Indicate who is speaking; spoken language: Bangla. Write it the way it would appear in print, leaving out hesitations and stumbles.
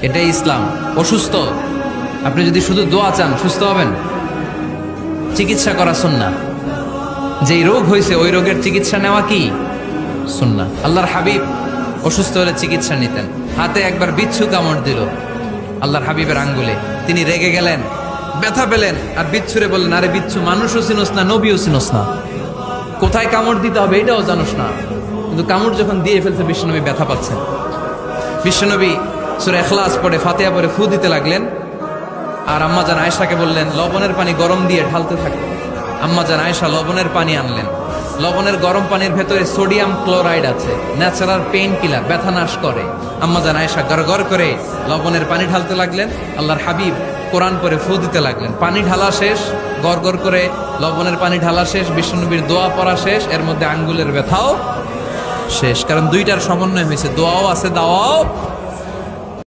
Speaker 1: এটাই ইসলাম। অসুস্থ, আপনি যদি শুধু দোয়া চান সুস্থ হবেন? চিকিৎসা করা সুন্নাহ। যেই রোগ হয়েছে ওই রোগের চিকিৎসা নেওয়া কি সুন্নাহ। আল্লাহর হাবিব অসুস্থ হলে চিকিৎসা নিতেন। হাতে একবার বিচ্ছু কামড় দিল আল্লাহর হাবিবের আঙ্গুলে, তিনি রেগে গেলেন, ব্যথা পেলেন, আর বিচ্ছুরে বললেন, আরে বিচ্ছু, মানুষও চিনোস না, নবীও চিনোস না, কোথায় কামড় দিতে হবে এটাও জানোস না। কিন্তু কামড় যখন দিয়ে ফেলছে বিশ্বনবী ব্যথা পাচ্ছেন। বিশ্বনবী সূরা ইখলাস পড়ে ফাতিহা পড়ে ফু দিতে লাগলেন, আর আম্মাজান আয়েশাকে বললেন লবণের পানি গরম দিয়ে ঢালতে থাকো। আম্মাজান আয়েশা লবণের পানি আনলেন। লবণের গরম পানির ভেতরে সোডিয়াম ক্লোরাইড আছে, ন্যাচারাল পেইন কিলার, ব্যথা নাশ করে। আম্মাজান আয়েশা গড়গড় করে লবণের পানি ঢালতে লাগলেন, আল্লাহর হাবিব কোরআন পরে ফু দিতে লাগলেন। পানি ঢালা শেষ, গড়গড় করে লবণের পানি ঢালা শেষ, বিশ্বনবীর দোয়া পড়া শেষ, এর মধ্যে আঙ্গুলের ব্যথাও শেষ। কারণ দুইটার সমন্বয় হয়েছে, দোয়াও আছে, দাওয়াও